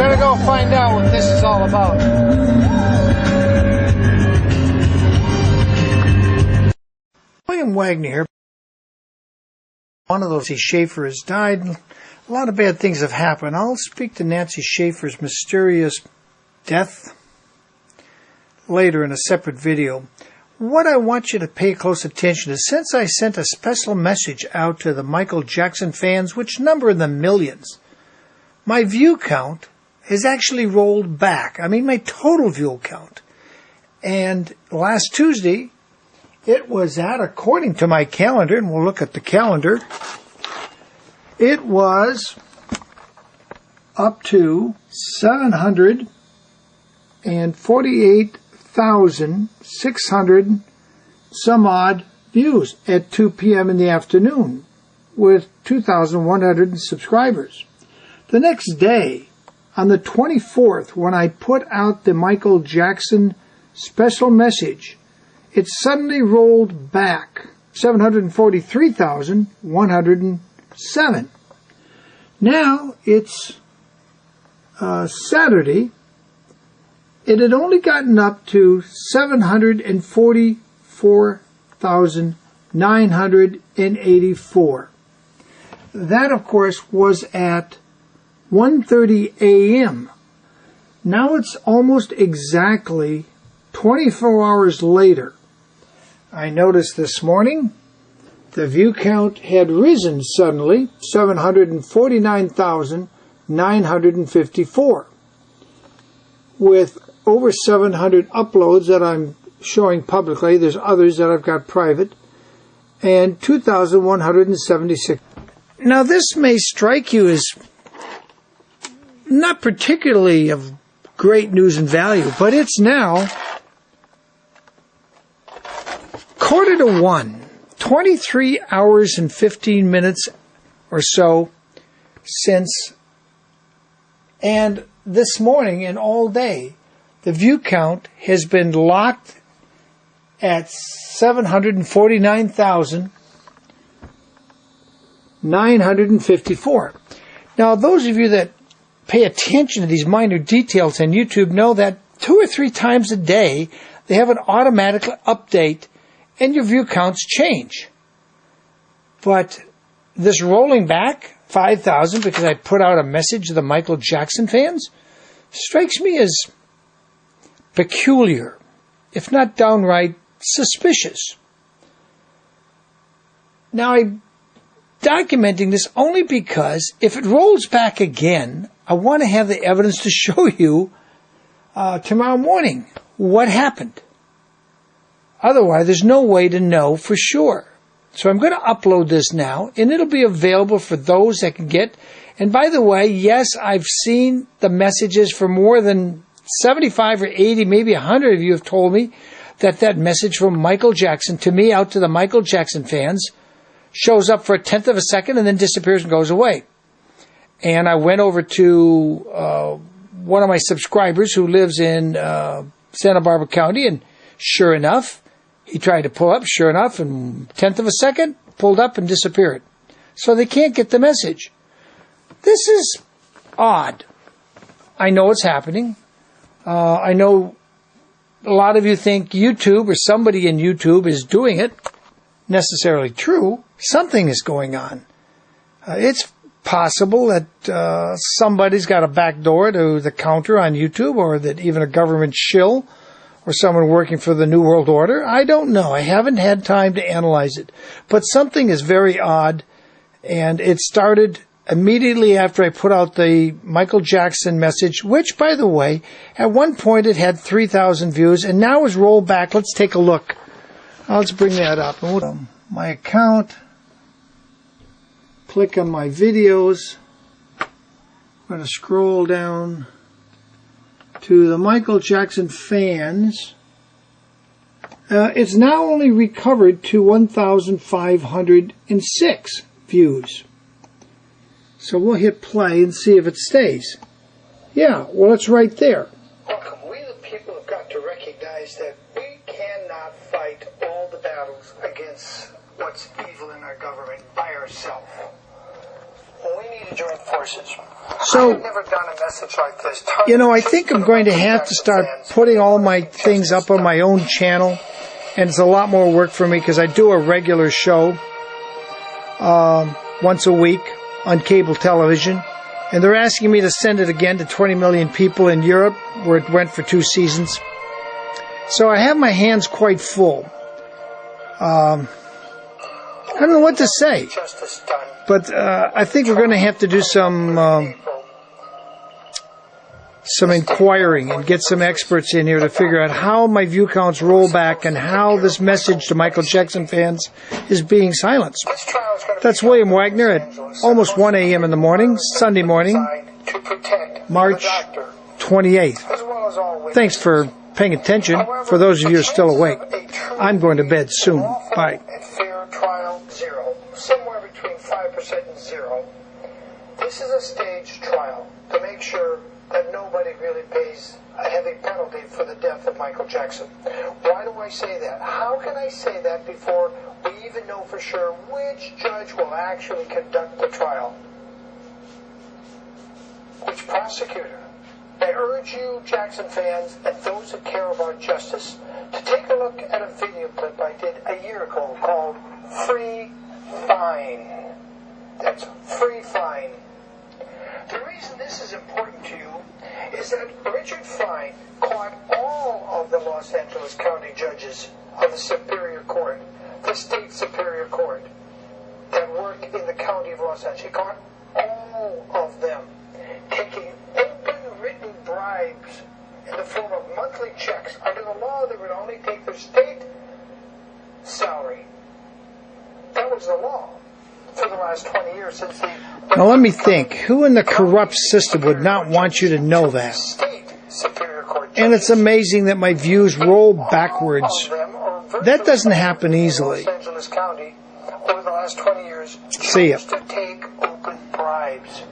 Gotta go find out what this is all about. William Wagner here. One of those, Nancy Schaefer, has died. A lot of bad things have happened. I'll speak to Nancy Schaefer's mysterious death later in a separate video. What I want you to pay close attention is, since I sent a special message out to the Michael Jackson fans, which number in the millions, my view count has actually rolled back. I mean, my total view count. And last Tuesday, it was at, according to my calendar, and we'll look at the calendar, it was up to 748,600 some odd views at 2 p.m. in the afternoon with 2,100 subscribers. The next day, on the 24th, when I put out the Michael Jackson special message, it suddenly rolled back 743,107. Now it's Saturday. It had only gotten up to 744,984. That, of course, was at 1:30 a.m. Now it's almost exactly 24 hours later. I noticed this morning the view count had risen suddenly, 749,954, with over 700 uploads that I'm showing publicly. There's others that I've got private, and 2,176. Now, this may strike you as not particularly of great news and value, but it's now 1:45, 23 hours and 15 minutes or so since, and this morning and all day, the view count has been locked at 749,954. Now, those of you that pay attention to these minor details on YouTube know that 2 or 3 times a day they have an automatic update and your view counts change. But this rolling back 5,000 because I put out a message to the Michael Jackson fans strikes me as peculiar, if not downright suspicious. Now, I'm documenting this only because if it rolls back again, I want to have the evidence to show you tomorrow morning what happened. Otherwise, there's no way to know for sure. So I'm going to upload this now, and it'll be available for those that can get. And by the way, yes, I've seen the messages for more than 75 or 80, maybe 100 of you have told me that message from Michael Jackson to me out to the Michael Jackson fans shows up for a tenth of a second and then disappears and goes away. And I went over to one of my subscribers who lives in Santa Barbara County, and sure enough, he tried to pull up. Sure enough, in a tenth of a second, pulled up and disappeared. So they can't get the message. This is odd. I know it's happening. I know a lot of you think YouTube or somebody in YouTube is doing it. Necessarily true. Something is going on. It's possible that somebody's got a back door to the counter on YouTube, or that even a government shill or someone working for the New World Order. I don't know. I haven't had time to analyze it. But something is very odd, and it started immediately after I put out the Michael Jackson message, which, by the way, at one point it had 3,000 views, and now is rolled back. Let's take a look. Let's bring that up. My account. Click on my videos. I'm going to scroll down to the Michael Jackson fans. It's now only recovered to 1,506 views. So we'll hit play and see if it stays. Yeah, well, it's right there. Welcome. We the people have got to recognize that we cannot fight all the battles against what's evil in our government by ourselves. What we need to join forces. So, I've never done a message like this. you know, I think I'm going to have to start putting all my things up on my own channel, and it's a lot more work for me because I do a regular show once a week on cable television, and they're asking me to send it again to 20 million people in Europe, where it went for 2 seasons. So I have my hands quite full. I don't know what to say, but I think we're going to have to do some inquiring and get some experts in here to figure out how my view counts roll back and how this message to Michael Jackson fans is being silenced. That's William Wagner at almost 1 a.m. in the morning, Sunday morning, March 28th. Thanks for paying attention. For those of you who are still awake, I'm going to bed soon. Bye. Somewhere between 5% and 0. This is a staged trial to make sure that nobody really pays a heavy penalty for the death of Michael Jackson. Why do I say that? How can I say that before we even know for sure which judge will actually conduct the trial? Which prosecutor? I urge you, Jackson fans, and those that care about justice, to take a look at a video clip I did a year ago called Free Fine. That's Free Fine. The reason this is important to you is that Richard Fine caught all of the Los Angeles County judges of the Superior Court, the state Superior Court, that work in the county of Los Angeles. He caught all of them taking open written bribes in the form of monthly checks. Under the law, they would only take their state salary. That was the law for the last 20 years since the... Now let me think. Who in the corrupt system would not want you to know that? And it's amazing that my views roll backwards. That doesn't happen easily. Los Angeles County over the last 20 years See ya. to take open bribes.